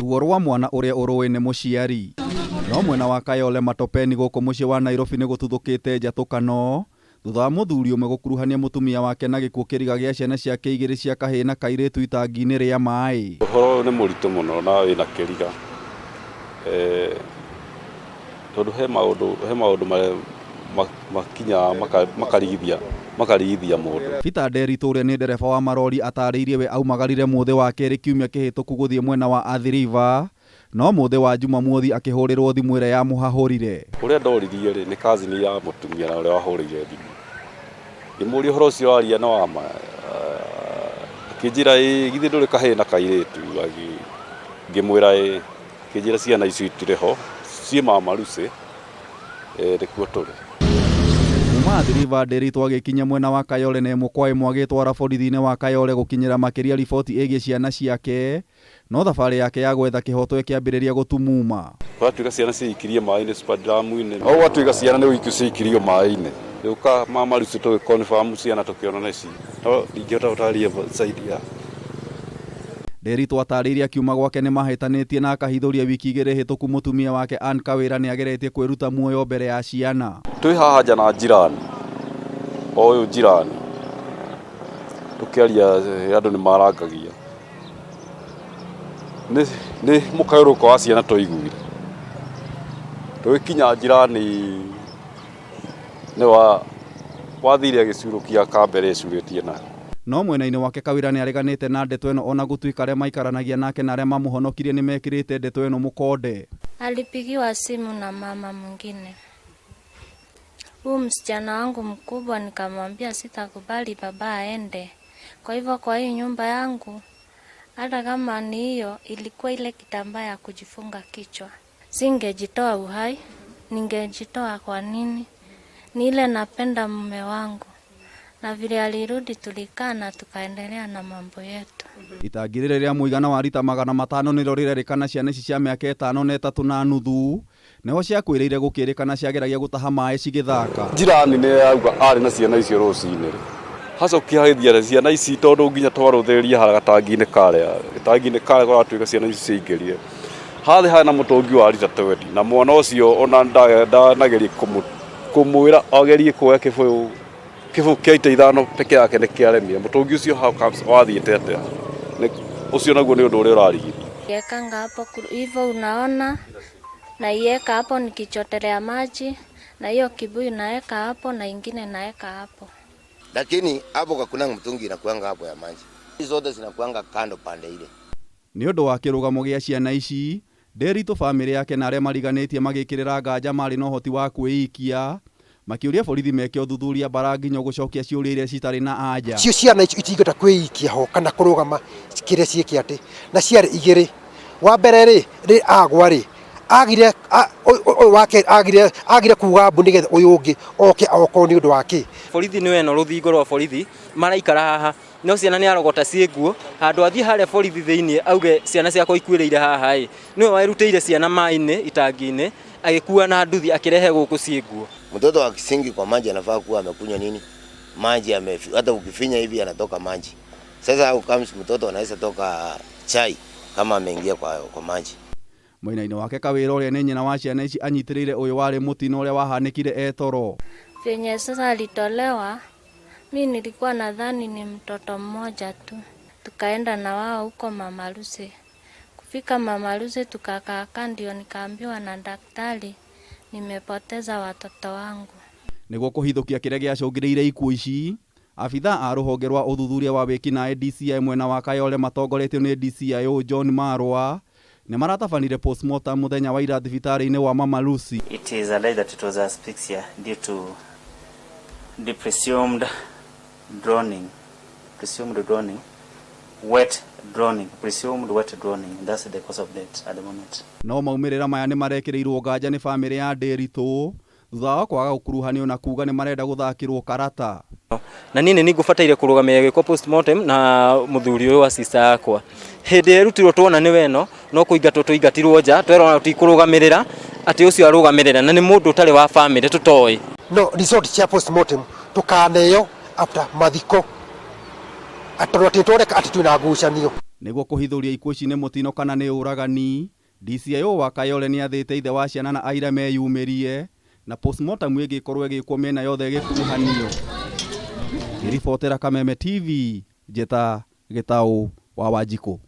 Ruo rwa mwana uria uruwi ni muciari. No mwena wa Kayole Matopeni guku mucii wa Nairobi ni gututhukite njatukano thutha wa muthuri umwe gukuruhania mutumia wake na gikuo kiriga gia ciana ciake igiri cia kahii na kairitu itangi-ini ria maai. Uhoro ni muritu muno na wina kiriga tondu he maundu makinya makarigithia mundu. Peter Nderitu uria ni ndereba wa marori atariirie we aumagarire muthi wa keri kiumia kihituku guthie mwena wa Athi River, no muthi wa Jumamothi akihurirwo thimu ire ya muhahurire. Uria ndoririe ri ni kazini ya mutumia na uria wahurire thimu. Ngimuri uhoro ucio aria na wama akijira githi nduri kahii na kairitu ngimwira kijira ciana icio itireho cie mamaruce rikuo turi. Athi River Nderitu agikinya mwena wa Kayole na imwe kwa imwe agitwara borithi-ini wa Kayole gukinyira makiria riboti igie ciana ciake, no thabari yake ya gwetha kihoto ikiambiriria gutumuma. Twatuika ciana ciikirie maai-ini supadamu-ini o gwatuika ciana ni uikio ciikirio maai-ini uka mama rucio tu confirm ciana tukiona neci no ndingihota gutaria zaidi ya. Nderitu atariirie akiuma gwake ni mahitanitie na akahithuria wiki igiri hituku mutumia wake Kawira ni ageretie kwiruta muoyo mbere ya ciana. Twi haha nja na jirani uyu jirani tukiaria andu ni marangagia ni mukayuruko wa ciana tuiguire twikinya jirani ni wathire agiciurukia kambere icuritie na. No mwena-ini wake Kawira ni areganite na ndeto ino ona gutuika aria maikaranagia nake na aria mamuhonokirie ni mekirite ndeto ino mukonde. Alipigiwa simu na mama mwingine. Huyu msichana wangu mkubwa, nikamwambia sitakubali baba aende. Kwa hivyo kwa hii nyumba yangu, hata kama ni hiyo ilikuwa ile kitambaa ya kujifunga kichwa, singejitoa uhai. Ningejitoa kwa nini? Ni ile napenda mume wangu. Na vile alirudi tulikaa na tukaendelea na mambo yetu. Itangirire ria muigana wa rita 500 niro rirerikana ciana ici cia miaka 5 na 3 na nuthu neho ciakwiriire gukirikana ciageragia gutaha maai cigithaka. Jirani ni auga ari na ciana icio rucini hacokia hithia ciana ici tondu nginya twarutheria hara gatangi-ini kare gwatuika ciana ici ciingirire hathi hana mutungi wa rita 20 na mwana ucio ona ndanageria kumwira agerie kuoya kibuyu kia itano peke yake ni kiaremia mutungi ucio wathiite atia ucio naguo ni undu uria urarigithia. Yekanga hapo hivyo unaona, na iweka hapo nikichotelea maji, na hiyo kibuyu naeka hapo na ingine naeka hapo. Lakini hapo hakuna mtungi inakuanga hapo ya maji. Hizo zote zinakuanga kando pande ile. Ni undu wa kirugamo gia ciana ici, Nderitu family yake na aria mariganitie magikirira nganja mari no hoti wa kwiikia, makiuria borithi meke uthuthuria bara nginya gucokia ciuria iria citari na anja. Cio ciana icio itingata kwiikia ho kana kurugama kiria ciiki ati na ciari igiri. Wa mbere ri agwa ri agire wake agire kuga mbu nigetha uyu ungi oke oko ni undu wake. Borithi ni weno ruthingo rwa borithi maraikara haha no ciana ni arogota cienguo handu athie haria borithi thiini auge ciana ciakwa ikuiriire haha niwe wairutire ciana maai-ini itangi-ini agikua na nduthi akirehe guku cienguo. Mtoto wa kisingi kwa maji anafaa kuwa amekunywa nini? Maji hata ukifinya hivi anatoka maji. Sasa au kama mtoto anaweza toka chai kama ameingia kwa maji. Mwena-ini wake Kawira uria ni nyina wa ciana ici anyitirire uyu wari mutino uria wahanikire etoro. Venye sasa alitolewa, mimi nilikuwa nadhani ni mtoto mmoja tu. Tukaenda na wao huko Mama Lucy. Kufika Mama Lucy tukakaa, ndio nikaambiwa na daktari nimepoteza watoto wangu. Niguo kuhithukia kiria giacungiriire ikuo ici, abitha a ruhonge rwa uthuthuria wa wiki na DCI mwena wa Kayole matongoretio ni DCI John Marwa ni maratabanire postmortem muthenya wa ira thibitari-ini wa Mama Lucy. It is alleged that it was asphyxia due to the presumed drowning, wet drowning. That's the cause of death at the moment. No maumirira maya ni marekirirwo nganja ni family ya Nderitu thutha wa kwaga gukuruhanio na kuga ni marenda guthakirwo karata. Na nini ningubataire kurugamia giko postmortem na muthuri uyu wa sister yakwa hindi erutirwo tuona ni weno no kuingatwo tuingatirwo nja twerona tutikurugamirira ati ucio arugamirira na ni mundu utari wa family tutoi. No resort cia postmortem tukaneyo after mathiko atorotitore ati twina ngucanio. niguo kuhithuria ikuũ ici nĩ mũtino kana nĩ ũragani. DCIO wa Kayole nĩ athĩte ithe wa ciana na aira meyumĩrie na postmortem ĩgĩkorwo ĩgĩkwo mĩena yothe ĩgĩkuruhanio. Ngĩribotera Kameme TV, Njeta Gĩtaũ wa Wanjikũ.